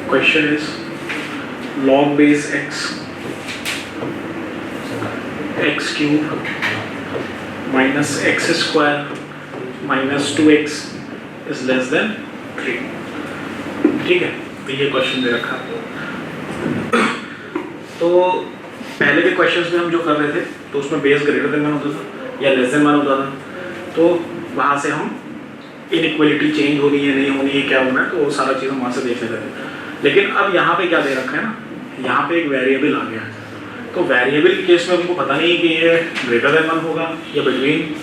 Question is log base x cube minus x square minus 2x is less than 3. ठीक है, तो ये question दे रखा है। तो पहले के क्वेश्चंस में हम जो कर रहे थे तो उसमें बेस ग्रेटर देन 1 होता था या लेस देन 1 होता था, तो वहाँ से हम इनइक्वालिटी चेंज होनी है नहीं होनी है क्या होना है, तो वो सारा चीज़ हम वहाँ से देख लेते थे। लेकिन अब यहाँ पे क्या दे रखा है ना, यहाँ पे एक वेरिएबल आ गया है, तो वेरिएबल के केस में हमको पता नहीं है कि ये ग्रेटर देन 1 होगा या बिटवीन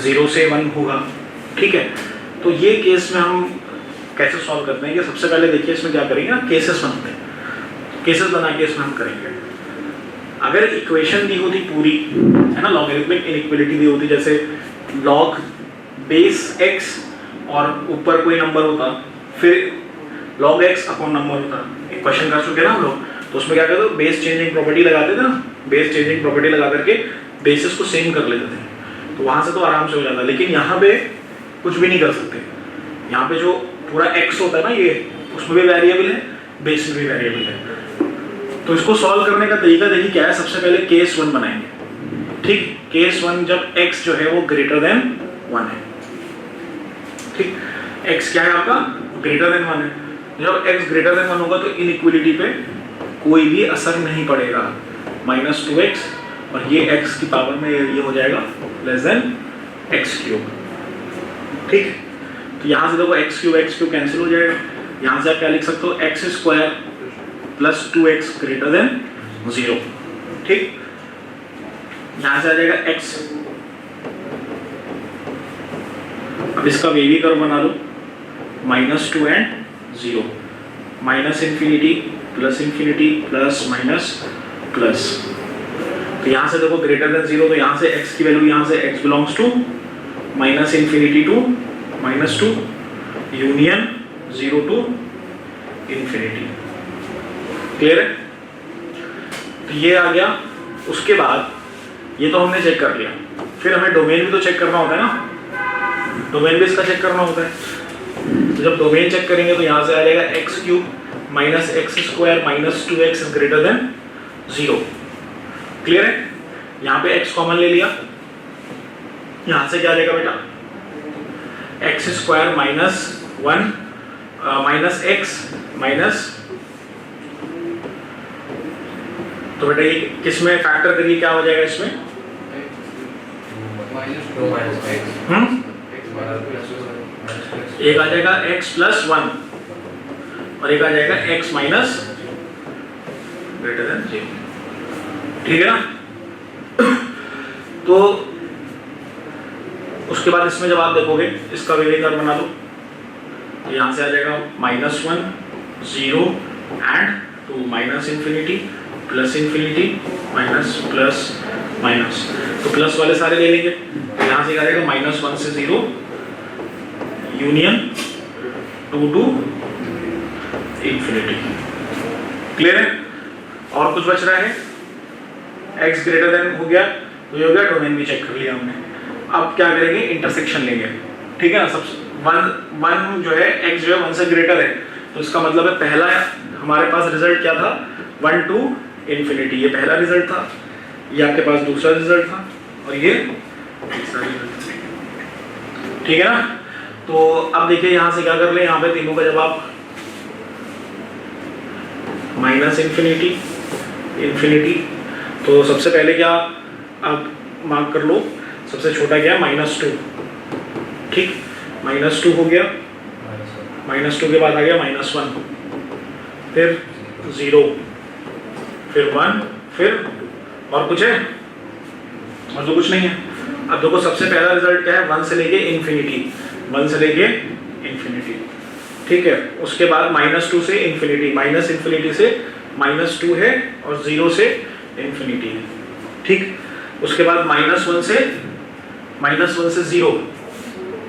0 से 1 होगा। ठीक है, तो ये केस में हम कैसे सॉल्व करते हैं कि सबसे पहले देखिए इसमें क्या करेंगे ना, केसेस बनाते हैं। केसेस बना के इसमें हम करेंगे। अगर इक्वेशन दी होती पूरी है ना, लॉगरिथमिक इनइक्वालिटी दी होती, जैसे लॉग बेस x और ऊपर कोई नंबर होता, फिर log x अपॉन नंबर होता, एक क्वेश्चन कर चुके ना हम लोग, तो उसमें क्या करते थे, बेस चेंजिंग प्रॉपर्टी लगाते थे ना, बेस चेंजिंग प्रॉपर्टी लगा करके बेसिस को सेम कर लेते थे, तो वहां से तो आराम से हो जाता। लेकिन यहाँ पे कुछ भी नहीं कर सकते। यहाँ पे जो पूरा x होता है ना, ये उसमें भी वेरिएबल है, बेस में भी वेरिएबल है। तो इसको सॉल्व करने का तरीका देखिए क्या है। सबसे पहले केस 1 बनाएंगे। ठीक, केस 1 जब x जो है वो ग्रेटर देन 1 है। ठीक, x क्या है आपका, ग्रेटर देन 1 है। जब x ग्रेटर देन 1 होगा तो इनइक्वालिटी पे कोई भी असर नहीं पड़ेगा, -2x और ये x की पावर में ये हो जाएगा लेस देन x क्यूब। ठीक, तो यहाँ से देखो x क्यूब कैंसिल हो जाएगा। यहाँ से आप क्या लिख सकते हो, x square plus 2x greater than 0। ठीक, यहाँ से आ जाएगा x। अब इसका वेवी कर्व बना लो, -2 and 0, minus infinity plus minus plus. तो यहाँ से देखो ग्रेटर देन 0, तो यहाँ से x की वैल्यू, यहाँ से x belongs to minus infinity to -2 union 0 to infinity. Clear है? तो ये आ गया। उसके बाद ये तो हमने चेक कर लिया, फिर हमें डोमेन भी तो चेक करना होता है ना, डोमेन भी इसका चेक करना होता है। तो जब डोमेन चेक करेंगे तो यहाँ से आ जाएगा x cube minus x square minus 2x greater than 0। Clear है? यहाँ पे x कॉमन ले लिया, यहाँ से क्या आ जाएगा बेटा, x square minus 1 minus x minus, तो बेटा ये किस में फैक्टर करिए, क्या हो जाएगा इसमें, एक आ जाएगा x प्लस 1 और एक आ जाएगा x माइनस ग्रेटर देन 0। ठीक है ना? तो उसके बाद इसमें जब आप देखोगे, इसका वेवी कर्व बना लो, यहाँ से आ जाएगा -1 0 and 2 minus infinity plus infinity minus plus minus, तो प्लस वाले सारे ले लेंगे। यहाँ से आ जाएगा -1 से 0 यूनियन 2 टू इन्फिनिटी। क्लियर है? और कुछ बच रहा है, x ग्रेटर देन हो गया, तो ये हो गया, डोमेन भी चेक कर लिया हमने। अब क्या करेंगे, इंटरसेक्शन लेंगे। ठीक है ना? सब 1 जो है, x जो है 1 से ग्रेटर है, तो इसका मतलब है पहला हमारे पास रिजल्ट क्या था, 1 टू इन्फिनिटी, ये पहला रिजल्ट था, ये आपके पास दूसरा रिजल्ट था और ये तीसरा रिजल्ट था। ठीक है ना? तो अब देखिए यहाँ से क्या कर ले, यहाँ पे तीनों का जवाब माइनस इन्फिनिटी इन्फिनिटी, तो सबसे पहले क्या अब मार्क कर लो, सबसे छोटा क्या है, -2। ठीक, -2 हो गया, -2 के बाद आ गया -1, फिर 0, फिर 1, फिर और कुछ है, और तो कुछ नहीं है। अब देखो सबसे पहला रिजल्ट क्या है, 1 से लेके इन्फिनिटी, 1 से लेके इन्फिनिटी। ठीक है, उसके बाद -2 से इन्फिनिटी, माइनस इन्फिनिटी से -2 है और 0 से इन्फिनिटी है। ठीक, उसके बाद -1 से 0,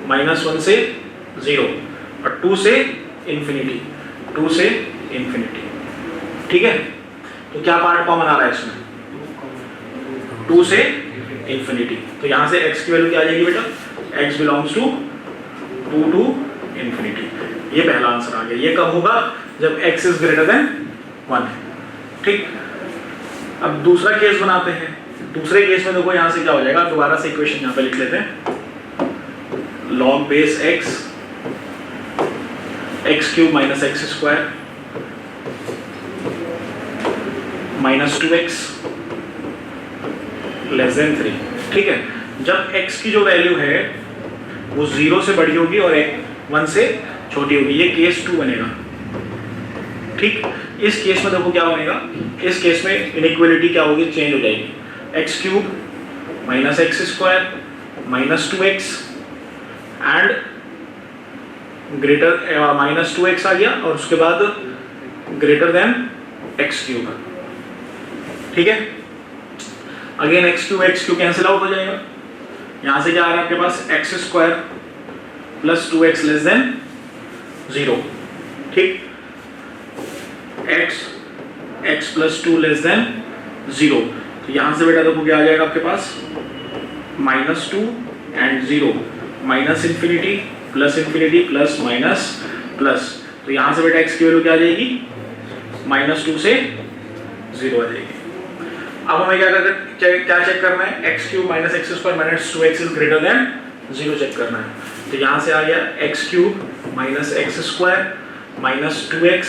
-1 से 0 और 2 से इन्फिनिटी, 2 से इन्फिनिटी। ठीक है, तो क्या पार्ट कॉमन आ रहा है इसमें, 2 से इन्फिनिटी। तो यहाँ से x की वैल्यू क्या आ जाएगी बेटा, x belongs to 2 to infinity. ये पहला आंसर आ गया। ये कब होगा? जब x इज ग्रेटर देन 1। ठीक, अब दूसरा केस बनाते हैं। दूसरे केस में देखो यहाँ से क्या हो जाएगा, दोबारा से इक्वेशन यहाँ पे लिख लेते हैं। Log base x cube minus x square minus 2x less then 3। ठीक है, जब x की जो वैल्यू है वो 0 से बड़ी होगी और 1 से छोटी होगी, ये केस 2 बनेगा। ठीक, इस केस में देखो क्या बनेगा, इस केस में इनइक्वालिटी क्या होगी, चेंज हो जाएगी। X cube minus x square minus 2x and greater minus 2x आ गया और उसके बाद ग्रेटर देन एक्स क्यूब। ठीक है, again X cube cancel out हो जाएगा। यहां से क्या आ रहा है आपके पास, X square plus 2x less than 0। ठीक, x प्लस 2 लेस देन 0। तो यहां से बेटा देखो क्या आ जाएगा आपके पास, minus 2 and 0 minus infinity plus minus plus. तो यहां से बेटा x की वैल्यू क्या आ जाएगी, माइनस 2 से 0 आ जाएगी। अब हमें क्या चेक करना है, x cube minus x square minus 2x is greater than 0 check करना है। तो यहाँ से आ गया x cube minus x square minus 2x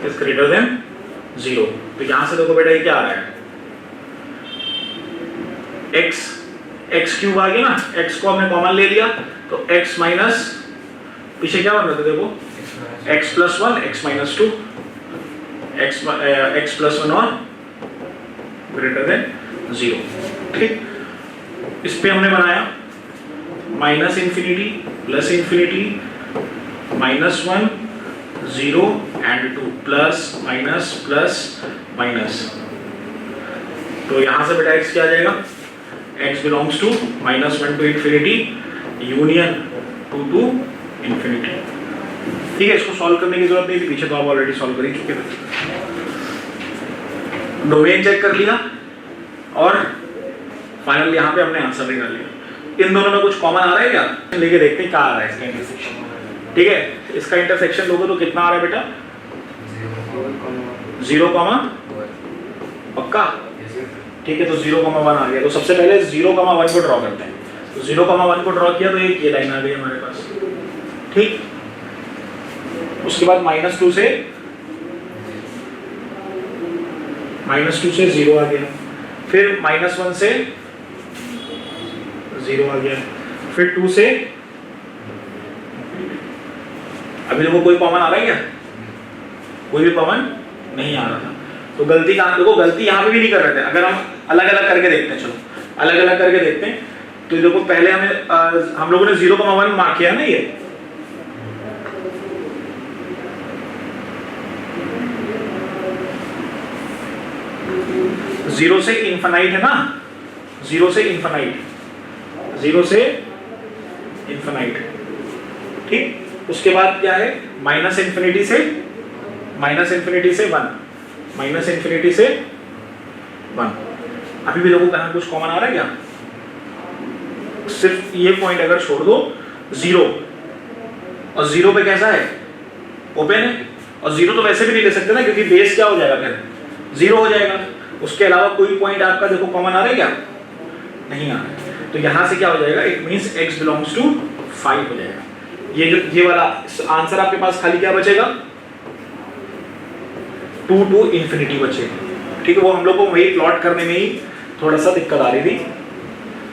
is greater than 0। तो यहाँ से देखो बेटा ये क्या आ रहा है, एक्स क्यूब आ गया ना, x को हमने कॉमन ले लिया तो x माइनस, पीछे क्या बन रहा था देखो, x plus 1 x minus 2 x plus 1 और ग्रेटर देन 0। ठीक, इस पे हमने बनाया minus infinity minus 1 0 and 2 plus minus. तो यहां से बेटा x क्या आ जाएगा, x belongs to minus 1 to infinity union 2 to infinity. ठीक है, इसको सॉल्व करने की जरूरत नहीं थी, पीछे तो आप ऑलरेडी सॉल्व कर ही चुके थे। डोमेन चेक कर लिया और फाइनल यहाँ पे हमने आंसर निकाल लिया। इन दोनों में कुछ कॉमन आ रहा है क्या, लेके देखते हैं क्या आ रहा है इसका इंटरसेक्शन। ठीक है, इसका इंटरसेक्शन लोगे तो कितना आ रहा है बेटा, 0, पक्का। ठीक है, तो 0,1 आ गया। तो सबसे पहले 0,1 को ड्रॉ करते हैं। तो 0,1 को ड्रॉ किया तो ये लाइन आ गई हमारे पास। ठीक, उसके बाद माइनस 2 से 0 आ गया, फिर माइनस 1 से 0 आ गया, फिर 2 से, अभी देखो कोई कॉमन आ रहा है क्या, कोई भी कॉमन नहीं आ रहा था। तो गलती कहाँ, देखो गलती यहाँ पे भी नहीं कर रहे थे। अगर हम अलग अलग करके देखते हैं, चलो अलग अलग करके देखते हैं। तो देखो पहले हम लोगों ने 0,1 मार्क किया ना, ये 0 से इनफाइनाइट है ना, 0 से इनफाइनाइट। ठीक, उसके बाद क्या है, माइनस इंफिनिटी से 1। अभी भी देखो कहाँ कुछ कॉमन आ रहा है क्या, सिर्फ ये पॉइंट अगर छोड़ दो 0, और 0 पे कैसा है, ओपन है। और 0 तो वैसे भी नहीं ले सकते ना, क्योंकि बेस क्या हो जाएगा, फिर 0 हो जाएगा। उसके अलावा कोई पॉइंट आपका देखो कॉमन आ रहा है क्या, नहीं आ रहा है। तो यहां से क्या हो जाएगा, it means x belongs to 5 हो जाएगा। ये वाला आंसर आपके पास खाली क्या बचेगा, 2 टू इंफिनिटी बचेगा। ठीक है, वो हम लोग को वही प्लॉट करने में ही थोड़ा सा दिक्कत आ रही थी,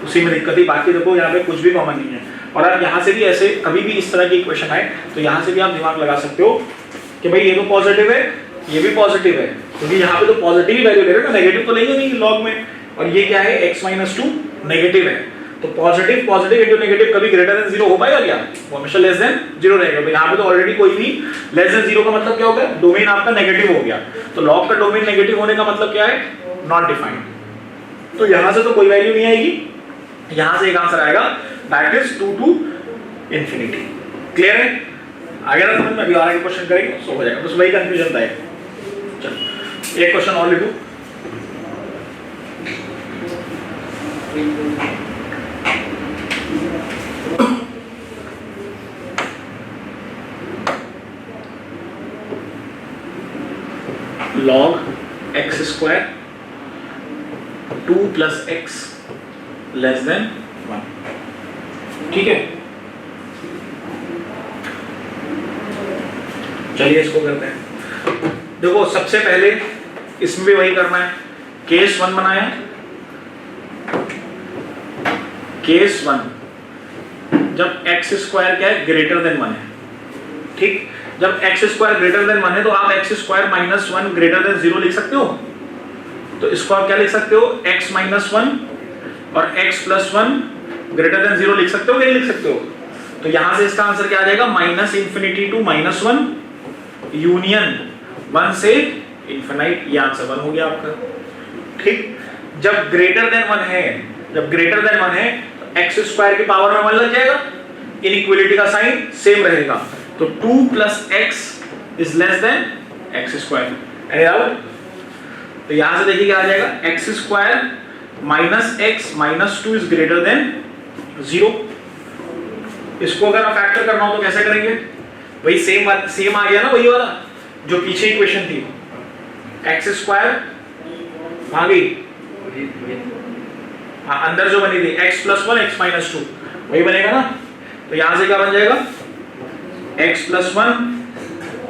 उसी में दिक्कत थी। बाकी देखो यहाँ पे कुछ भी कॉमन नहीं है। और आप यहाँ से भी ऐसे कभी भी इस तरह की क्वेश्चन आए तो यहाँ से भी आप दिमाग लगा सकते हो कि भाई ये तो पॉजिटिव है, ये भी पॉजिटिव है, क्योंकि यहाँ पे तो पॉजिटिव ही वैल्यू ले रहे हैं ना, नेगेटिव तो लेंगे नहीं लॉग में। और ये क्या है, x माइनस 2 नेगेटिव है, तो पॉजिटिव इंटू नेगेटिव कभी ग्रेटर देन 0 हो पाएगा क्या, वो हमेशा लेस देन 0 रहेगा। तो यहाँ पे तो ऑलरेडी कोई भी लेस देन 0 का मतलब क्या होगा, डोमेन आपका नेगेटिव हो गया। तो लॉग का डोमेन नेगेटिव होने का मतलब क्या है, नॉट डिफाइंड। तो यहाँ से तो कोई वैल्यू नहीं आएगी, यहाँ से एक आंसर आएगा, that is 2 to infinity. Clear है, आगे ना समझ में, अभी आगे क्वेश्चन करेंगे सो हो जाएगा, बस वही कंफ्यूजन था। चलो एक क्वेश्चन और लिखो। Log x square 2 plus x less than 1। ठीक है, चलिए इसको करते हैं। देखो सबसे पहले इसमें भी वही करना है, केस 1 बनाया, केस 1 जब एक्स स्क्वायर क्या है, ग्रेटर देन 1 है। ठीक, जब एक्स स्क्वायर ग्रेटर देन 1 है तो आप x square minus 1 greater than 0 लिख सकते हो। तो इसको आप क्या लिख सकते हो, x माइनस 1 और x प्लस 1 ग्रेटर देन 0 लिख सकते हो, नहीं लिख सकते हो। तो यहां से इसका आंसर क्या आ जाएगा, minus infinity to minus 1 union 1 से इंफिनाइट, ये आंसर 1 हो गया आपका। ठीक, जब ग्रेटर देन 1 है, जब ग्रेटर देन 1 है तो एक्स स्क्वायर की पावर में 1 लग जाएगा, इनइक्वालिटी का साइन सेम रहेगा। तो 2 plus x is less then x square. तो यहां से देखिए क्या आ जाएगा, x square minus x minus 2 is greater than 0। इसको अगर आप फैक्टर करना हो तो कैसे करेंगे, वही सेम आ गया ना, वही वाला जो पीछे इक्वेशन थी, एक्स स्क्वायर आ गई, हाँ अंदर जो बनी थी x प्लस 1 x माइनस 2 वही बनेगा ना। तो यहां से क्या बन जाएगा, x प्लस 1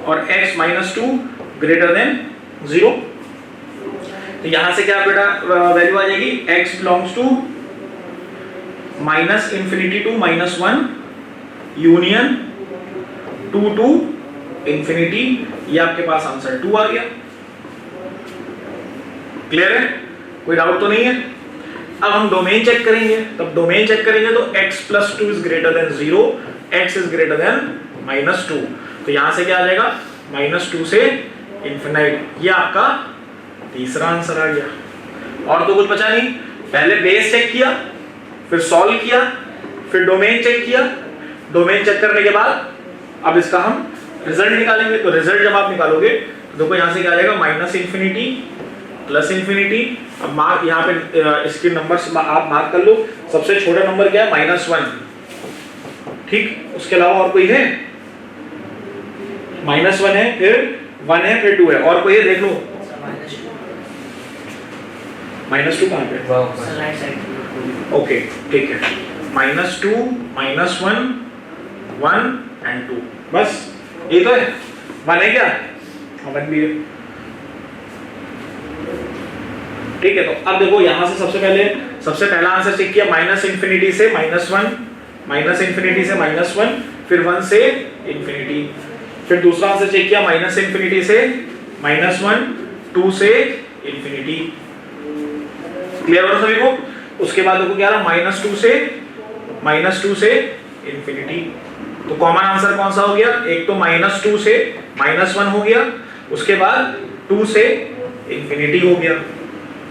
और x माइनस 2 ग्रेटर देन 0। तो यहां से क्या बेटा वैल्यू आ जाएगी, x belongs to minus infinity to minus 1 union 2 to infinity, ये आपके पास आंसर 2 आ गया। क्लियर है, कोई डाउट तो नहीं है। अब हम डोमेन चेक करेंगे, तब डोमेन चेक करेंगे तो x plus 2 is greater than 0, x is greater then minus 2। तो यहां से क्या आ जाएगा, माइनस 2 से इंफिनाइट, ये आपका तीसरा आंसर आ गया। और तो कुछ बचा नहीं, पहले बेस चेक किया, फिर सॉल्व किया, फिर डोमेन चेक किया। डोमेन चेक करने के बाद अब इसका हम रिजल्ट निकालेंगे। तो रिजल्ट जब आप निकालोगे तो देखो यहां से क्या आ जाएगा, माइनस इंफिनिटी प्लस इंफिनिटी। अब मार्क यहाँ पे इसके नंबर आप मार्क कर लो, सबसे छोटा नंबर क्या है, माइनस 1। ठीक, उसके अलावा और कोई है, माइनस 1 है, फिर 1 है, फिर 2 है, और कोई है देख लो। माइनस 2 कहाँ पे, ओके ठीक है, माइनस 2 माइनस 1 1 एंड 2, बस ये तो है। 1 है क्या, 1 भी है। ठीक है, तो अब देखो यहां से सबसे पहला आंसर चेक किया, माइनस इंफिनिटी से माइनस 1, माइनस इंफिनिटी से माइनस 1, फिर 1 से इंफिनिटी। फिर दूसरा आंसर चेक किया, माइनस इंफिनिटी से माइनस 1, 2 से इंफिनिटी। क्लियर हो सभी को। उसके बाद देखो क्या रहा, माइनस 2 से इंफिनिटी। तो कॉमन आंसर कौन सा हो गया, एक तो माइनस 2 से माइनस 1 हो गया, उसके बाद 2 से इंफिनिटी हो गया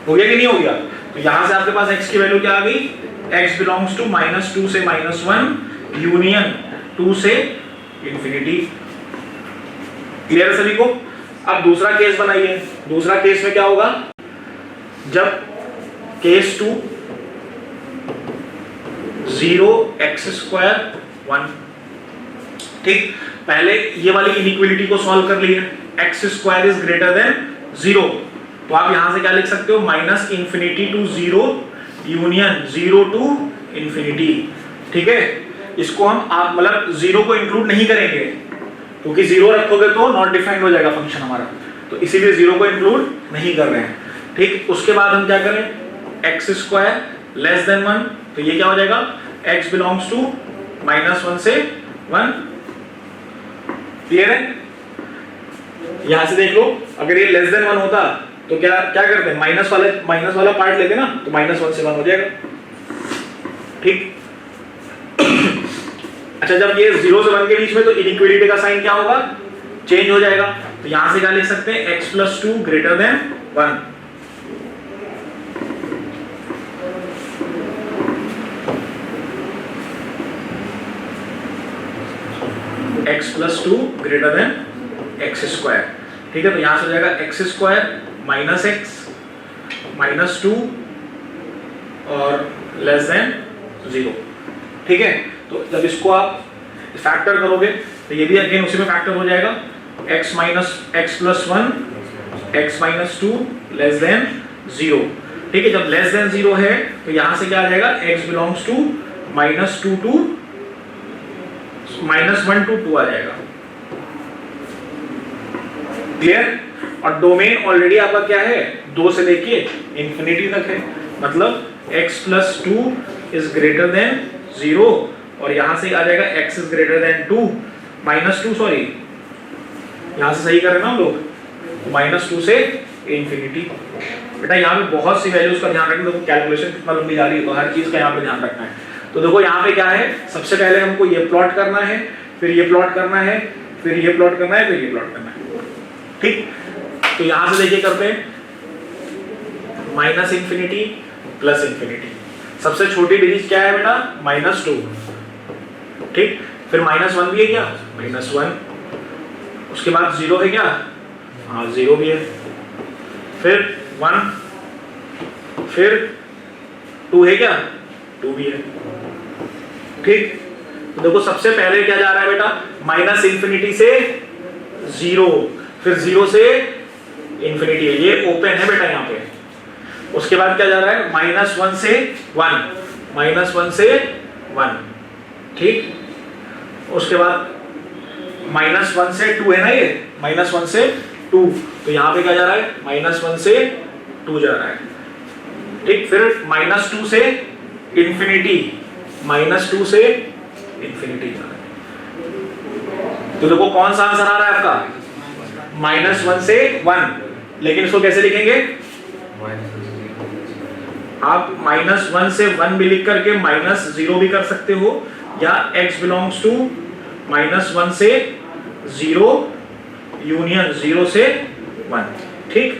कि नहीं हो गया। तो यहां से आपके पास x की वैल्यू क्या आ गई, x बिलोंग्स टू माइनस 2 से माइनस 1 यूनियन 2 से इंफिनिटी। क्लियर है सभी को। अब दूसरा केस बनाइए। दूसरा केस में क्या होगा, जब केस 2 0 x स्क्वायर 1। ठीक, पहले ये वाली इनइक्वालिटी को सॉल्व कर लिए, x square is greater than 0। तो आप यहां से क्या लिख सकते हो, minus infinity to 0 union 0 to infinity. ठीक है, इसको हम आप मतलब 0 को इंक्लूड नहीं करेंगे, क्योंकि 0 रखोगे तो नॉट डिफाइंड हो जाएगा फंक्शन हमारा, तो इसीलिए 0 को इंक्लूड नहीं कर रहे हैं। ठीक, उसके बाद हम क्या करें, एक्स स्क्वायर लेस देन 1, तो ये क्या हो जाएगा, x बिलोंग्स टू माइनस 1 से 1। क्लियर है। यहां से देख लो, अगर ये लेस देन 1 होता तो क्या करते हैं, माइनस वाला पार्ट लेते ना, तो माइनस 1 से 1 हो जाएगा। ठीक, अच्छा जब ये 0 से 1 के बीच में, तो इनइक्वालिटी का साइन क्या होगा, चेंज हो जाएगा। तो यहां से क्या लिख सकते हैं, x plus 2 greater than 1। x plus 2 greater than x square. ठीक है, तो यहां से हो जाएगा x square minus x minus 2 और लेस देन 0। ठीक है, तो जब इसको आप फैक्टर करोगे तो ये भी अगेन उसी में फैक्टर हो जाएगा, x minus x plus 1 x minus two less than 0। ठीक है, जब लेस देन 0 है तो यहां से क्या आ जाएगा, x belongs to minus two to minus 1 to 2 आ जाएगा। क्लियर? और डोमेन ऑलरेडी आपका क्या है, 2 से लेके इंफिनिटी तक है, मतलब x plus two is greater than 0 और यहां से आ जाएगा x is greater then 2 minus 2, sorry यहां से सही कर रहे हैं ना हम लोग, माइनस 2 से इंफिनिटी। बेटा यहाँ पे बहुत सी वैल्यूज का ध्यान रखना, देखो कैलकुलेशन कितना लंबी जा रही है तो हर चीज का यहाँ पे ध्यान रखना है। तो देखो यहाँ पे क्या है, सबसे पहले हमको ये प्लॉट करना है, फिर ये प्लॉट करना है, फिर ये प्लॉट करना है, फिर ये प्लॉट करना है। ठीक, तो यहां से देखिए करते हैं माइनस इंफिनिटी प्लस इंफिनिटी। सबसे छोटी डिजिट क्या है बेटा, माइनस 2। ठीक, फिर माइनस 1 भी है क्या, माइनस 1, उसके बाद 0 है क्या, हाँ 0 भी है, फिर 1, फिर 2 है क्या, 2 भी है। ठीक, तो देखो सबसे पहले क्या जा रहा है बेटा, माइनस इंफिनिटी से 0, फिर 0 से इंफिनिटी है, ये ओपन है बेटा यहाँ पे। उसके बाद क्या जा रहा है, माइनस 1 से 1, माइनस 1 से 1। ठीक, उसके बाद माइनस 1 से 2 है ना, ये माइनस 1 से 2, तो यहाँ पे क्या जा रहा है, माइनस 1 से 2 जा रहा है। ठीक, फिर माइनस 2 से इंफिनिटी, माइनस 2 से इंफिनिटी जा रहा है। तो देखो कौन सा आंसर आ रहा है आपका, माइनस 1 से 1, लेकिन इसको कैसे लिखेंगे, आप माइनस 1 से 1 भी लिख करके माइनस 0 भी कर सकते हो, या x बिलोंग्स टू माइनस 1 से 0 यूनियन 0 से 1। ठीक,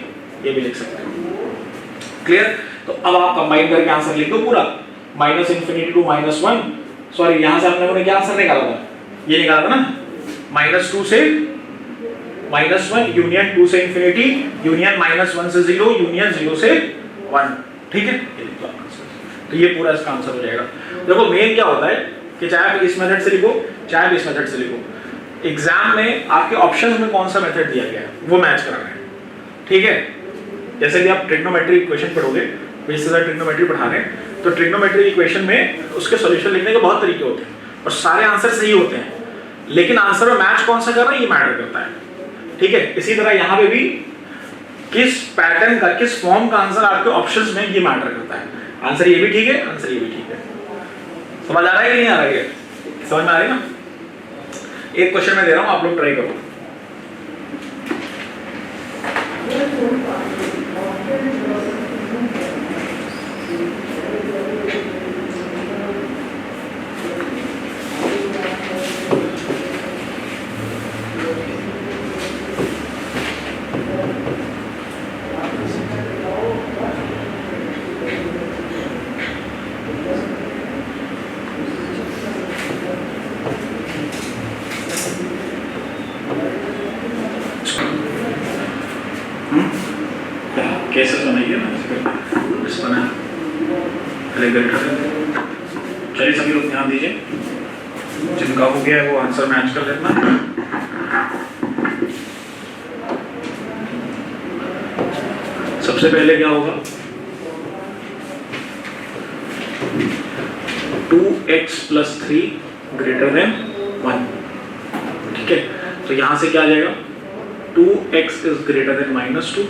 ये भी लिख सकते हो। क्लियर? तो अब आप कंबाइन करके आंसर लिख दो पूरा, minus infinity to minus 1, sorry यहां से हम लोगों ने क्या आंसर निकाला था, ये निकाला था ना, माइनस 2 से माइनस 1 यूनियन 2 से इंफिनिटी यूनियन माइनस 1 से 0 यूनियन 0 से 1। ठीक है, ये लिख दो आप आंसर, तो ये पूरा इसका आंसर हो जाएगा। देखो मेन क्या होता है कि चाहे आप इस मेथड से लिखो चाहे आप इस मेथड से लिखो, एग्जाम में आपके ऑप्शंस में कौन सा मेथड दिया गया है वो मैच कराना है। ठीक है, जैसे कि आप ट्रिग्नोमेट्री इक्वेशन पढ़ोगे, बेसिस ट्रिग्नोमेट्री पढ़ा रहे हैं, तो ट्रिग्नोमेट्री इक्वेशन में उसके सॉल्यूशन लिखने के बहुत तरीके होते हैं और सारे आंसर सही होते हैं, लेकिन आंसर में मैच कौन सा कर रहा है ये मैटर करता है। ठीक है, इसी तरह यहाँ पे भी किस पैटर्न का, किस फॉर्म का आंसर आपके ऑप्शंस में ये मैटर करता है। आंसर ये भी ठीक है, आंसर ये भी ठीक है। समझ आ रहा है कि नहीं आ रहा है, समझ में आ रही है ना? एक क्वेश्चन मैं दे रहा हूं, आप लोग ट्राई करो। कैसे बनाइए ना, इस बना चलिए सभी लोग ध्यान दीजिए, जिनका हो गया है वो आंसर मैच कर लेना। सबसे पहले क्या होगा, 2x + 3 > 1। ठीक है, तो यहां से क्या आ जाएगा, 2x is greater then -2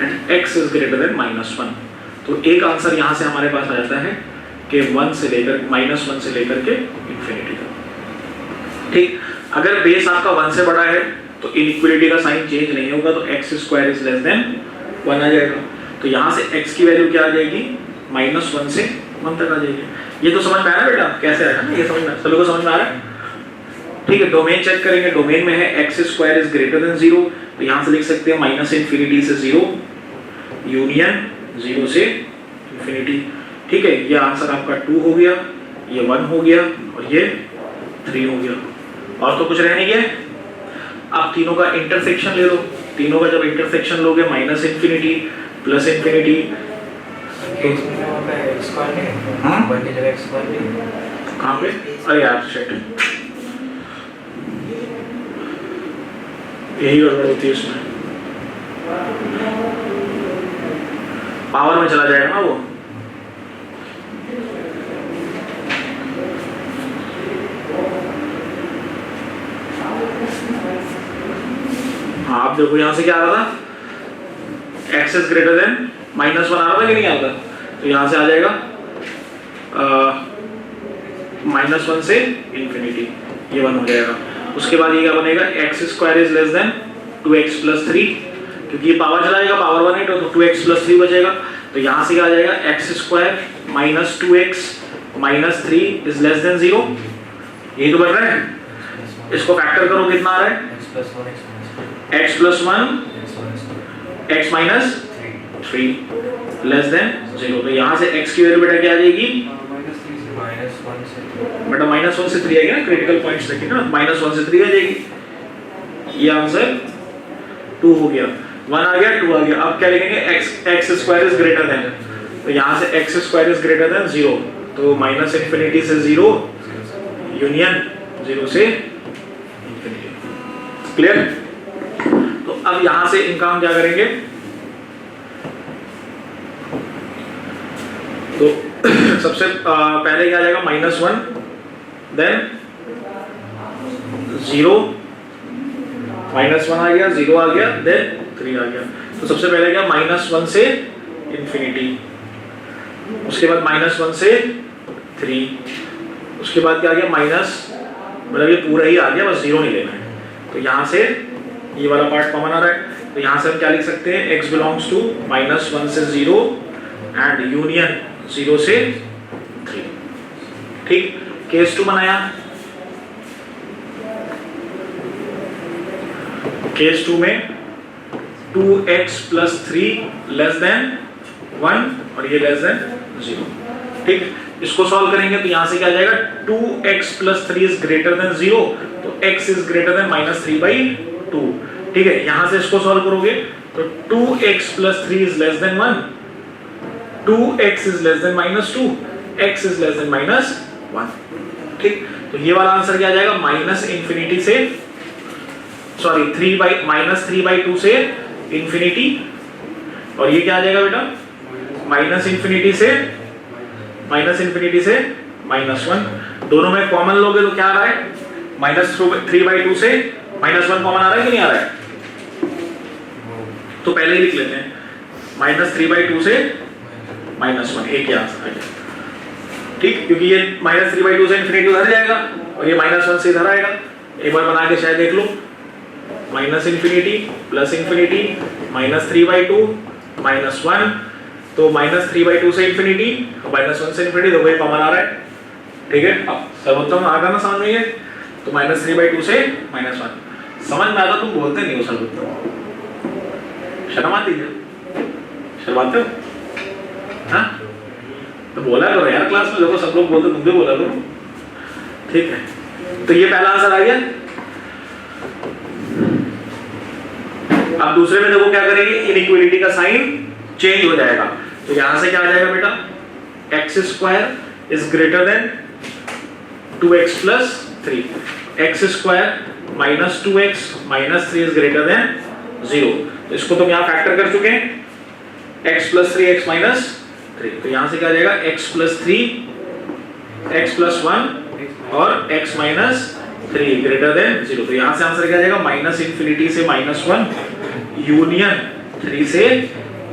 and x is greater than -1। तो एक आंसर यहां से हमारे पास आ जाता है कि 1 से लेकर -1 से लेकर के इंफिनिटी तक। ठीक, अगर बेस आपका 1 से बड़ा है तो इनइक्वालिटी का साइन चेंज नहीं होगा, तो x² इज लेस देन 1 आ जाएगा। तो यहां से x की वैल्यू क्या आ जाएगी, -1 से 1 तक आ जाएगी। ये तो समझ में आया बेटा, कैसे आया ना, ये समझ में सभी को समझ में आ रहा है? ठीक है, डोमेन चेक करेंगे, डोमेन में है x² इज ग्रेटर देन 0, तो यहां से लिख सकते हैं -∞ से 0 यूनियन 0 से इंफिनिटी। ठीक है, ये आंसर आपका 2 हो गया, ये 1 हो गया और ये 3 हो गया, और तो कुछ रह नहीं गया। आप तीनों का इंटरसेक्शन ले लो, तीनों का जब इंटरसेक्शन लोगे -∞ +∞, कहाँ पे, अरे यार शिट, यही गड़बड़ होती है इसमें। पावर में चला जाएगा ना वो। हाँ आप देखो यहां से क्या आ रहा था, x इज ग्रेटर देन -1 आ रहा था कि नहीं आ रहा था, तो यहां से आ जाएगा -1 से इंफिनिटी, ये 1 हो जाएगा। उसके बाद ये क्या बनेगा, x square is less then 2x plus 3, क्योंकि ये पावर चलाएगा, पावर 1 है तो 2x प्लस 3 बचेगा, तो यहां से क्या आ जाएगा, x square minus 2x minus 3 is less than 0, यही तो बन रहा है। इसको फैक्टर करो, कितना आ रहा है, x plus 1 x minus 3 less than 0, तो यहाँ से x की वैल्यू बेटा क्या आ जाएगी, बेटा -1 से 3 आएगी ना, क्रिटिकल पॉइंट्स देखेंगे ना, -1 से 3 आ जाएगी। ये आंसर 2 हो गया, 1 आ गया 2 आ गया। अब क्या लिखेंगे, x square is greater then, तो यहाँ से x square is greater than 0, तो माइनस इंफिनिटी से 0 यूनियन 0 से इंफिनिटी। क्लियर। तो अब यहां से इनका हम क्या करेंगे, तो सबसे पहले क्या आ जाएगा, -1 देन 0, -1 आ गया, 0 आ गया, देन 3 आ गया। तो सबसे पहले क्या, -1 से इंफिनिटी, उसके बाद -1 से 3, उसके बाद क्या आ गया माइनस, मतलब ये पूरा ही आ गया, बस 0 नहीं लेना है। तो यहाँ से ये वाला पार्ट कॉमन आ रहा है, तो यहाँ से हम क्या लिख सकते हैं, x बिलोंग्स टू -1 से 0 एंड यूनियन 0 से 3। ठीक, केस 2 बनाया, केस 2 में 2x प्लस 3 लेस देन 1 और ये लेस देन 0। ठीक, इसको सॉल्व करेंगे तो यहां से क्या आ जाएगा, 2x plus 3 is greater than 0, तो x इज ग्रेटर देन -3/2। ठीक है, यहां से इसको सॉल्व करोगे तो 2x plus 3 is less then 1, 2x is less then -2, x is less then -1। ठीक, तो ये वाला आंसर क्या आ जाएगा, माइनस इंफिनिटी से, सॉरी -3/2 से इंफिनिटी, और ये क्या आ जाएगा बेटा, माइनस इंफिनिटी से -1। दोनों में कॉमन लोगे तो क्या आ रहा है, -3/2 से -1 कॉमन आ रहा है कि नहीं आ रहा है, तो पहले ही लिख लेते हैं, -3/2 से -1, एक ही आंसर आ गया। ठीक, क्योंकि ये -3/2 से इंफिनिटी उधर जाएगा और ये -1 से इधर आएगा। एक बार बना के शायद देख लो, माइनस इंफिनिटी प्लस इंफिनिटी -3/2 -1, तो -3/2 से इंफिनिटी, -1 से इंफिनिटी, देखो ये कॉमन आ रहा है। ठीक है, अब सर्वोत्तम आ गया ना समझ में ये, तो -3/2 से -1 समझ में आता, तुम बोलते नहीं हो सर्वोत्तम, शर्म आती है, शर्माते हो हाँ, तो बोला करो यार क्लास में, देखो सब लोग बोलते, तुम भी बोला करो। ठीक है, तो ये पहला आंसर आ गया। अब दूसरे में देखो क्या करेंगे, इनइक्वालिटी का साइन चेंज हो जाएगा, तो यहां से क्या आ जाएगा बेटा, x square is greater then 2x plus 3, x square -2x -3 is greater than 0, तो इसको तुम यहां फैक्टर कर चुके हैं, x प्लस 3 x माइनस 3, तो यहां से क्या आ जाएगा, x प्लस 3 x प्लस 1 और x माइनस 3 ग्रेटर देन 0, तो यहां से आंसर क्या आ जाएगा, माइनस इंफिनिटी से -1 यूनियन 3 से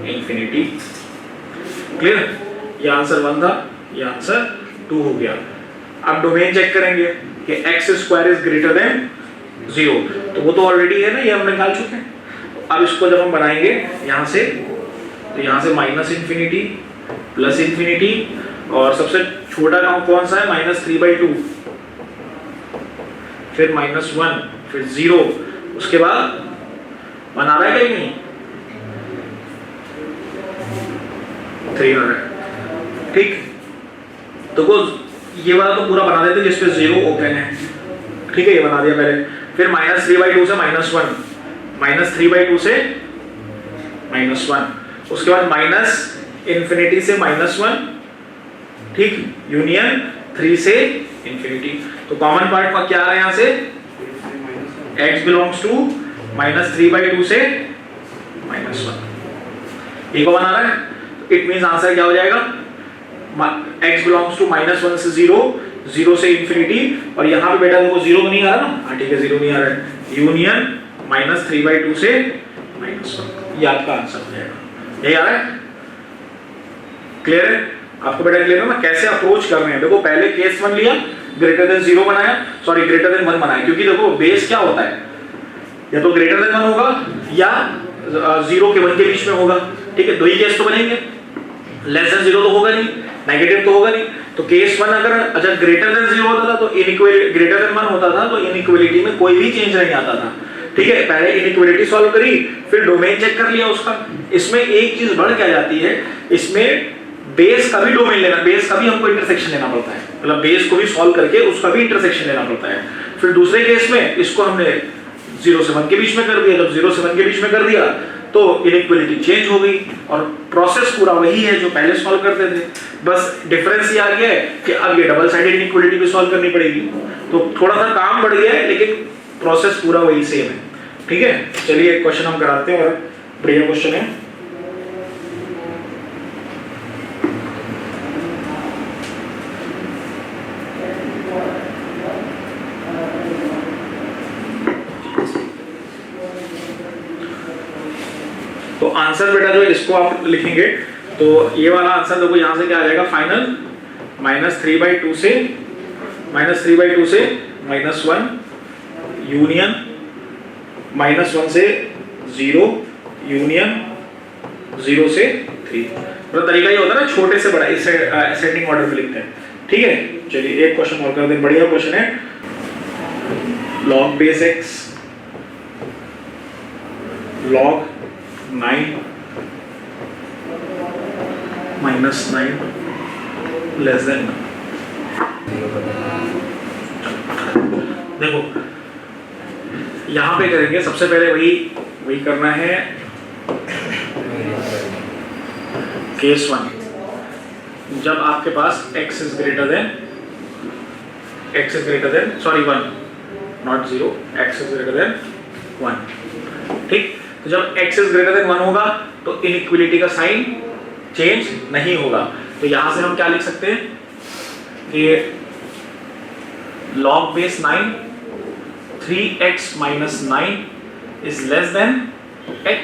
इंफिनिटी। क्लियर, ये आंसर 1 था, ये आंसर 2 हो गया। अब डोमेन चेक करेंगे कि x square is greater than 0, तो वो तो ऑलरेडी है ना, ये हम निकाल चुके हैं। अब इसको जब हम बनाएंगे यहां से, तो यहां से माइनस इंफिनिटी प्लस इंफिनिटी, और सबसे छोटा काम कौन सा है, -3/2, फिर -1, फिर 0, उसके बाद 1 आ रहा है कहीं नहीं, 3 आ रहा है। ठीक, तो वो ये वाला तो पूरा बना देते जिसपे 0 ओपन है। ठीक है, ये बना दिया पहले, फिर -3/2 से -1, -3/2 से -1, उसके बाद माइनस इंफिनिटी से -1, ठीक, यूनियन 3 से इंफिनिटी, तो कॉमन पार्ट क्या आ रहा है यहाँ से, x बिलोंग्स टू -3/2 से -1 ये कॉमन आ रहा है, इट मींस आंसर क्या हो जाएगा, x बिलोंग्स टू -1 से 0, 0 से इंफिनिटी, और यहाँ पे बेटा देखो 0 नहीं आ रहा ना, हाँ ठीक है 0 नहीं आ रहा है, यूनियन -3/2 से -1, ये आपका आंसर हो जाएगा। यही आ रहा है, क्लियर है आपको बेटा, क्लियर है ना कैसे अप्रोच कर रहे हैं। देखो पहले केस 1 लिया, ग्रेटर देन 0 बनाया, सॉरी ग्रेटर देन 1 बनाया, क्योंकि देखो बेस क्या होता है, या तो ग्रेटर देन 1 होगा या 0 के 1 के बीच में होगा, ठीक है, दो ही केस तो बनेंगे, लेस देन 0 तो होगा नहीं, नेगेटिव तो होगा नहीं। तो केस 1 अगर अच्छा ग्रेटर देन 0 होता था तो इनइक्वालिटी, ग्रेटर देन 1 होता था तो इनइक्वालिटी में कोई भी चेंज नहीं आता था, ठीक है। पहले इनइक्वालिटी सॉल्व करी, फिर डोमेन चेक कर लिया उसका। इसमें एक चीज बढ़ क्या जाती है, इसमें बेस का भी डोमेन लेना, बेस का भी हमको इंटरसेक्शन लेना पड़ता है, मतलब बेस को भी सॉल्व करके उसका भी इंटरसेक्शन लेना पड़ता है। फिर दूसरे केस में इसको हमने 0 से 1 के बीच में कर दिया, जब 0 से 1 के बीच में कर दिया तो इनइक्वालिटी चेंज हो गई, और प्रोसेस पूरा वही है जो पहले सॉल्व करते थे, बस डिफरेंस ये आ गया है कि अब ये डबल साइडेड इनइक्वालिटी भी सॉल्व करनी पड़ेगी, तो थोड़ा सा काम बढ़ गया है लेकिन प्रोसेस पूरा वही सेम है, ठीक है। चलिए एक क्वेश्चन हम कराते हैं, और बढ़िया क्वेश्चन है। तो आंसर बेटा जो है इसको आप लिखेंगे, तो ये वाला आंसर देखो यहाँ से क्या आ जाएगा, फाइनल -3/2 से -1 यूनियन -1 से 0 यूनियन 0 से 3, मतलब तरीका ये होता है ना छोटे से बड़ा, इसे असेंडिंग ऑर्डर में लिखते हैं, ठीक है। चलिए एक क्वेश्चन और कर दें, बढ़िया क्वेश्चन है। log base x log 9 -9 less than, देखो यहां पे करेंगे सबसे पहले वही करना है, केस 1 जब आपके पास x is greater then sorry 1 not 0, x is greater than 1, ठीक। तो जब x इज ग्रेटर देन 1 होगा तो इनइक्वालिटी का साइन चेंज नहीं होगा, तो यहां से हम क्या लिख सकते हैं कि log base 9 3x minus 9 is less than x,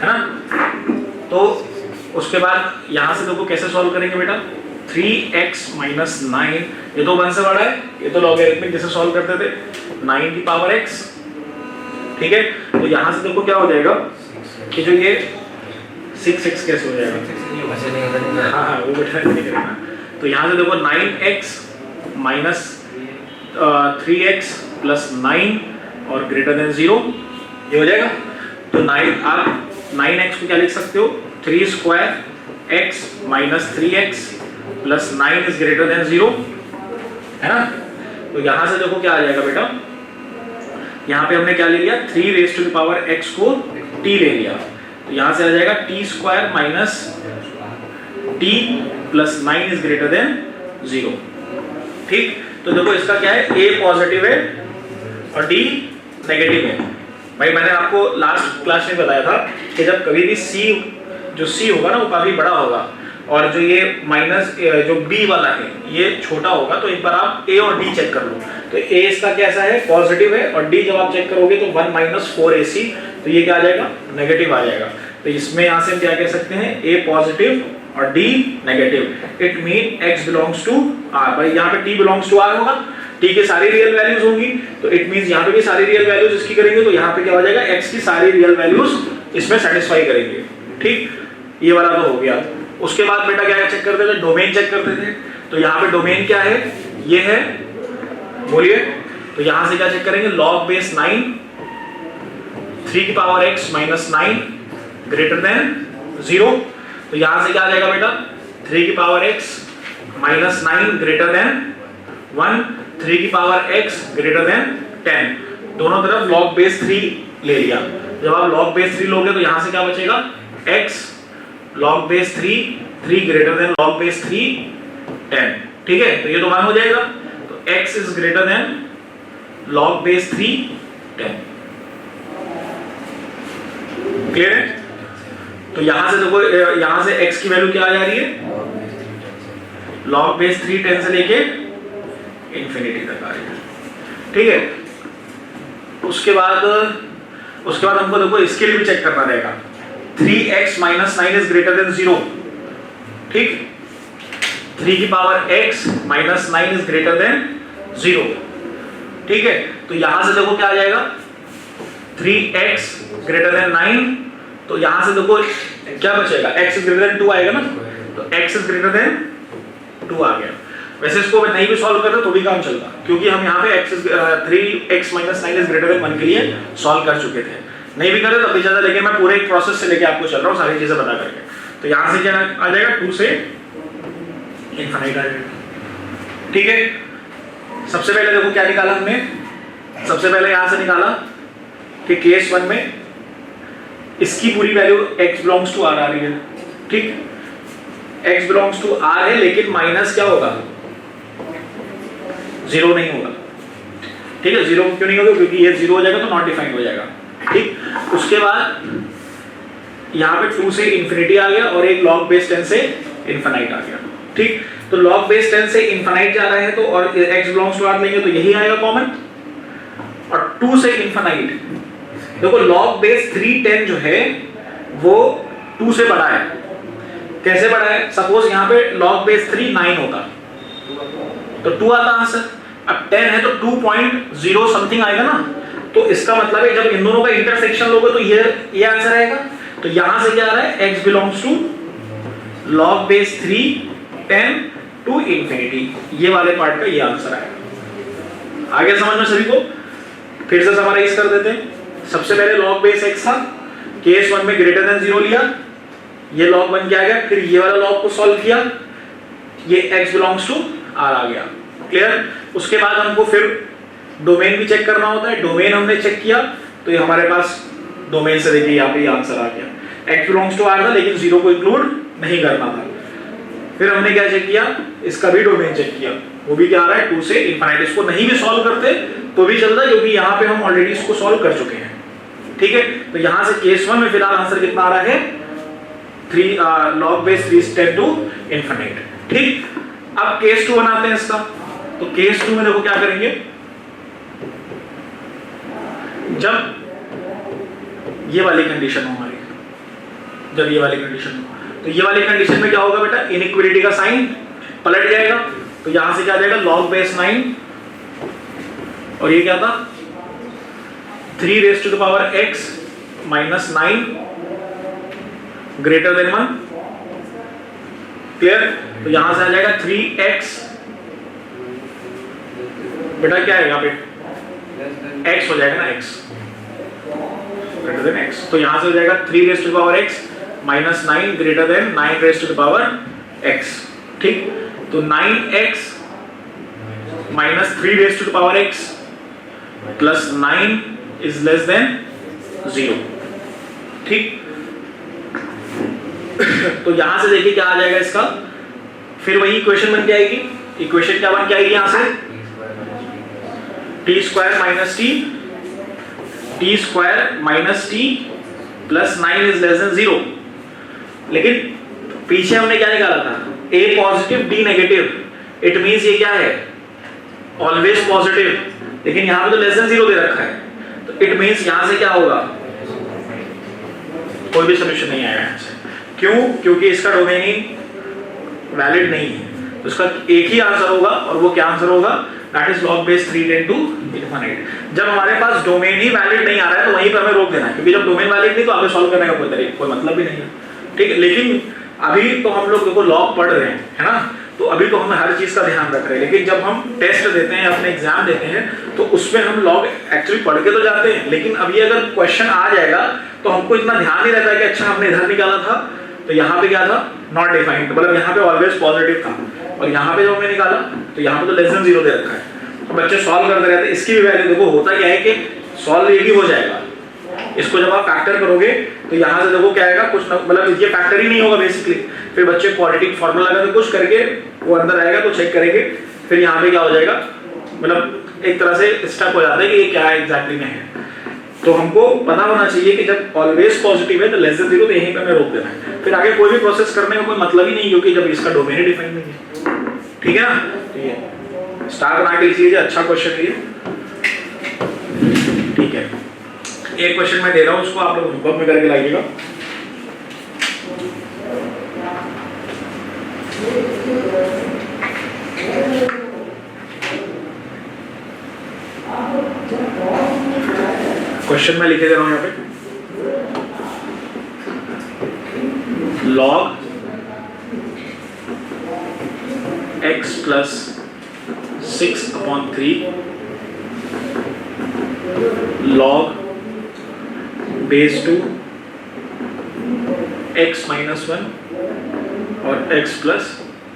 है ना। तो उसके बाद यहां से देखो कैसे सॉल्व करेंगे बेटा, 3x minus 9 ये तो 1 से बड़ा है, ये तो लॉगरिथमिक जैसे सॉल्व करते थे 9 की पावर x, ठीक है। तो यहां से देखो क्या हो जाएगा कि जो ये 6x कैसे हो जाएगा, हाँ वो बेटा नहीं करेगा। तो यहां से देखो 9x माइनस 3x प्लस 9 और ग्रेटर देन 0 ये हो जाएगा। तो 9 आप 9x को क्या लिख सकते हो, 3 square x minus 3x plus 9 is greater than 0, है ना। तो यहां से देखो क्या आ जाएगा बेटा, यहाँ पे हमने क्या ले लिया, 3 raise to the power x को t ले लिया, तो यहाँ से आ जाएगा t square minus t plus 9 is greater than 0, ठीक। तो देखो इसका क्या है, a पॉजिटिव है और d नेगेटिव है। भाई मैंने आपको लास्ट क्लास में बताया था कि जब कभी भी c होगा ना वो काफी बड़ा होगा, और जो ये माइनस जो b वाला है ये छोटा होगा, तो एक बार आप a और d चेक कर लो। तो a इसका कैसा है, पॉजिटिव है, और d जब आप चेक करोगे तो 1 माइनस 4ac, तो ये क्या आ जाएगा, नेगेटिव आ जाएगा। तो इसमें यहाँ से हम क्या कह सकते हैं, a पॉजिटिव और d negative, it mean x belongs to r। भाई यहाँ पे t बिलोंग्स टू r होगा, t की सारी रियल वैल्यूज होंगी, तो इट मींस यहाँ पे भी सारी रियल वैल्यूज इसकी करेंगे, तो यहाँ पे क्या हो जाएगा, x की सारी रियल वैल्यूज इसमें सेटिस्फाई करेंगे, ठीक। ये वाला तो हो गया। उसके बाद बेटा क्या चेक करते थे, डोमेन चेक करते थे। तो यहाँ पे डोमेन क्या है, ये है, बोलिए। तो यहाँ से क्या चेक करेंगे, log बेस 9 3 की power x minus 9 greater than 0। तो यहाँ से क्या आ जाएगा बेटा, 3 की power x minus 9 greater than 1, 3 की पावर x ग्रेटर देन 10, दोनों तरफ log बेस 3 ले लिया। जब आप log बेस 3 लोगे तो यहाँ से क्या बचेगा, x log base 3 greater than log base 3 10, ठीक है। तो ये तो 1 हो जाएगा, तो x is greater then log base 3 10, clear है? तो यहां से देखो, यहां से x की वैल्यू क्या आ जा रही है, log बेस 3 10 से लेके इंफिनिटी तक आ रही है। ठीक है, उसके बाद हमको देखो इसके लिए भी चेक करना रहेगा। 3x minus 9 is greater than 0। ठीक, 3 की power x minus 9 is greater than 0। ठीक है, तो यहां से देखो क्या आ जाएगा, 3x ग्रेटर देन 9, तो यहां से देखो क्या बचेगा, x इज ग्रेटर देन 2 आएगा ना, तो x इज ग्रेटर देन 2 आ गया। वैसे इसको नहीं भी सॉल्व करते तो भी काम चलता, क्योंकि हम यहाँ पे 3x minus 9 is greater than 1 के लिए सॉल्व कर चुके थे। नहीं भी करे तब भी चलता, लेकिन मैं पूरे एक प्रोसेस से लेके आपको चल रहा हूँ सारी चीजें बता करके। तो यहाँ से क्या आ जाएगा, 2 से इनफाइनाइट आ जाएगा। ठीक है, सबसे पहले देखो क्या निकाला हमने, सबसे पहले यहाँ से निकाला कि केस 1 में इसकी पूरी value x belongs to r आ रही है। ठीक, x बिलोंग्स टू r है, लेकिन माइनस क्या होगा, 0 नहीं होगा। ठीक है, 0 क्यों नहीं होगा, क्योंकि ये 0 हो जाएगा तो नॉट डिफाइंड हो जाएगा। ठीक, उसके बाद यहाँ पे 2 से इंफिनिटी आ गया और एक log बेस 10 से इनफाइनाइट आ गया। ठीक, तो log बेस 10 से इनफाइनाइट जा रहा है तो और x बिलोंग्स टू r लेंगे तो यही आएगा कॉमन, और 2 से इनफाइनाइट, देखो log बेस 3 10 जो है वो 2 से बड़ा है। कैसे बड़ा है, सपोज यहाँ पे log बेस 3 9 होता तो 2 आता आंसर, अब 10 है तो 2.0 समथिंग आएगा ना, तो इसका मतलब है जब इन दोनों का इंटरसेक्शन लोगे तो ये आंसर आएगा। तो यहां से क्या आ रहा है, x belongs to log base 3 10 to infinity, ये वाले पार्ट का ये आंसर आएगा। आगे समझ में सभी को, फिर से समराइज कर देते हैं। सबसे पहले log बेस x था, केस 1 में ग्रेटर देन 0 लिया, ये log 1 क्या आ गया, फिर ये वाला log को सॉल्व किया, ये x बिलोंग्स टू r आ गया। क्लियर? उसके बाद हमको फिर डोमेन भी चेक करना होता है, डोमेन हमने चेक किया तो ये हमारे पास डोमेन से देखिए यहाँ पे आंसर आ गया, x बिलोंग्स टू r था लेकिन 0 को इंक्लूड नहीं करना था। फिर हमने क्या चेक किया, इसका भी डोमेन चेक किया, वो भी क्या आ रहा है 2 से इनफाइनाइट। इसको नहीं भी सॉल्व करते तो भी चलता, क्योंकि यहाँ पे हम ऑलरेडी इसको सॉल्व कर चुके हैं। ठीक है, तो यहाँ से केस 1 में फिलहाल आंसर कितना आ रहा है, 3 log बेस 3 10 टू इनफाइनाइट। ठीक, अब केस 2 बनाते हैं इसका। तो केस 2 में देखो क्या करेंगे, जब ये वाली कंडीशन हो हमारी, जब ये वाली कंडीशन हो, तो ये वाली कंडीशन में क्या होगा बेटा, इनइक्वालिटी का साइन पलट जाएगा। तो यहां से क्या आ जाएगा, log बेस 9, और ये क्या था 3 raise to the power x minus 9 greater than 1। Clear? तो यहां से आ जाएगा 3x, बेटा क्या है यहाँ पे x हो जाएगा ना, x ग्रेटर देन x, तो यहां से हो जाएगा 3 raise to the power x minus 9 greater than 9 raise to the power x। ठीक, तो 9x minus 3 raise to the power x plus 9 is less than 0। ठीक, तो यहां से देखिए क्या आ जाएगा इसका, फिर वही इक्वेशन बन के आएगी। इक्वेशन क्या बन के आएगी यहां से, T square minus T plus 9 is less than 0। लेकिन पीछे हमने क्या निकाला था, a positive d negative, it means ये क्या है, ऑलवेज पॉजिटिव, लेकिन यहां पे तो लेस देन 0 दे रखा है, तो इट मींस यहां से क्या होगा, कोई भी सॉल्यूशन नहीं आएगा यहां से। क्यों? क्योंकि इसका डोमेन ही वैलिड नहीं है, तो इसका एक ही आंसर होगा, और वो क्या आंसर होगा, that is log base 3 10 to infinite. जब हमारे पास डोमेन ही वैलिड नहीं आ रहा है तो वहीं पर हमें रोक देना है, क्योंकि जब डोमेन वैलिड नहीं तो आगे सॉल्व करने का कोई मतलब भी नहीं है। ठीक है, लेकिन अभी तो हम लोग देखो लॉग पढ़ रहे हैं, है ना, तो अभी तो हम हर चीज का ध्यान रख रहे हैं, लेकिन जब हम टेस्ट देते हैं, अपने एग्जाम देते हैं, तो उसमें हम लॉग एक्चुअली पढ़ के तो जाते हैं, लेकिन अभी अगर क्वेश्चन आ जाएगा तो हमको इतना ध्यान नहीं रहता है कि अच्छा हमने इधर निकाला था तो यहाँ पे क्या था, नॉट डिफाइंड, मतलब यहाँ पे ऑलवेज पॉजिटिव था, और यहाँ पे जब हमने निकाला तो यहाँ पे तो लेस देन 0 दे रखा है। तो बच्चे सॉल्व करते रहते हैं, इसकी भी वैल्यू देखो, होता क्या है कि सॉल्व ये भी हो जाएगा, इसको जब आप फैक्टर करोगे तो यहाँ से देखो क्या आएगा, कुछ मतलब ये फैक्टर ही नहीं होगा बेसिकली, फिर बच्चे क्वाड्रेटिक फार्मूला लगा के कुछ करके वो अंदर आएगा तो चेक करेंगे, फिर यहाँ पे क्या हो जाएगा, मतलब एक तरह से स्टक हो जाता है कि ये क्या एग्जैक्टली में है। तो हमको पता होना चाहिए कि जब ऑलवेज पॉजिटिव है तो लेस देन 0 तो यहीं पे हमें रोक देना है, फिर आगे कोई भी प्रोसेस करने का कोई मतलब ही नहीं, क्योंकि जब इसका डोमेन ही डिफाइन नहीं है। ठीक है ना, ठीक है, स्टार बना के लिखिए, अच्छा क्वेश्चन है ये। ठीक है, एक क्वेश्चन मैं दे रहा हूं, उसको आप लोग बुक में करके लाइएगा। क्वेश्चन में लिखे दे रहा हूं यहाँ पे, log x plus 6/3 log base 2 x minus 1 और x plus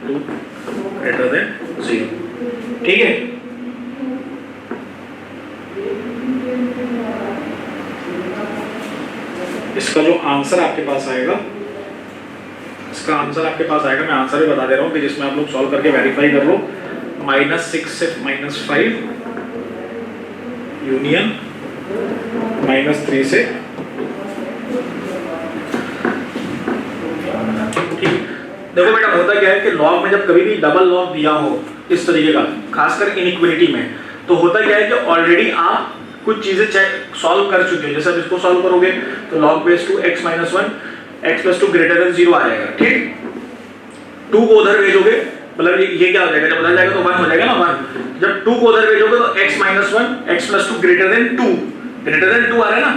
2 greater than 0। ठीक है, इसका जो आंसर आपके पास आएगा, इसका आंसर आपके पास आएगा, मैं आंसर भी बता दे रहा हूँ कि जिसमें आप लोग सॉल्व करके वेरीफाई कर लो। -6 से -5 यूनियन -3 से, ठीक। देखो बेटा, होता क्या है कि लॉग में जब कभी भी डबल लॉग दिया हो इस तरीके का, खासकर इनइक्वालिटी में, तो होता क्या है कि ऑलरेडी आप कुछ चीजें सॉल्व कर चुके हो। जैसे अब इसको सॉल्व करोगे तो log base 2 x minus 1 x plus 2 greater than 0 आ जाएगा। ठीक, 2 को उधर भेजोगे, मतलब ये क्या हो जाएगा, जब उधर जाएगा तो 1 हो जाएगा ना, 1। जब 2 को उधर भेजोगे तो x minus 1 x plus 2 greater than 2 आ रहा है ना,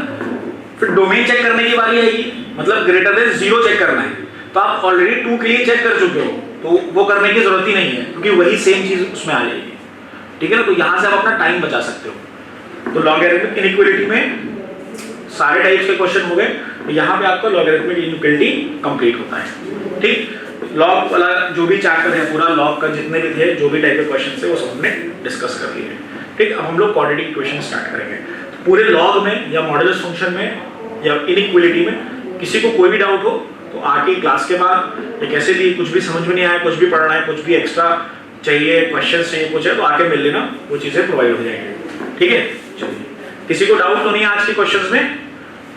फिर डोमेन चेक करने की बारी आएगी, मतलब greater than 0 चेक करना है। तो आप ऑलरेडी 2 के लिए चेक कर चुके हो, तो वो करने की जरूरत ही नहीं है, क्योंकि वही सेम चीज उसमें आ जाएगी। ठीक है ना, तो यहां से आप अपना टाइम बचा सकते हो। तो लॉगरिथमिक इनइक्वालिटी में सारे टाइप्स के क्वेश्चन हो गए, तो यहाँ पे आपका लॉगरिथमिक इनइक्वालिटी कंप्लीट होता है। ठीक, लॉग वाला जो भी चैप्टर है पूरा, लॉग का जितने भी थे, जो भी टाइप के क्वेश्चन थे, वो सब हमने डिस्कस कर लिए। ठीक, अब हम लोग क्वाड्रेटिक इक्वेशन स्टार्ट करेंगे। तो पूरे लॉग में या मॉडुलस फंक्शन में या इनइक्वालिटी में किसी को कोई भी डाउट हो तो आके क्लास के बाद, या कैसे भी कुछ भी समझ में नहीं आया, कुछ भी पढ़ना है, कुछ भी एक्स्ट्रा चाहिए, क्वेश्चन चाहिए, कुछ है, तो आके मिल लेना, वो चीजें प्रोवाइड हो जाएंगी। ठीक है, चलिए, किसी को डाउट तो नहीं है आज के क्वेश्चंस में?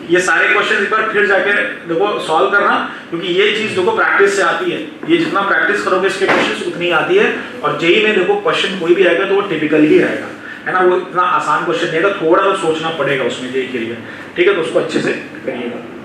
ये सारे क्वेश्चन एक बार फिर जाके देखो सॉल्व करना, क्योंकि ये चीज देखो प्रैक्टिस से आती है। ये जितना प्रैक्टिस करोगे इसके क्वेश्चंस उतनी आती है। और जेईई में देखो क्वेश्चन कोई भी आएगा तो वो टिपिकल ही आएगा, है ना, वो इतना आसान क्वेश्चन नहीं है, थोड़ा तो सोचना पड़ेगा उसमें जेईई के लिए। ठीक है, तो उसको अच्छे से करिएगा।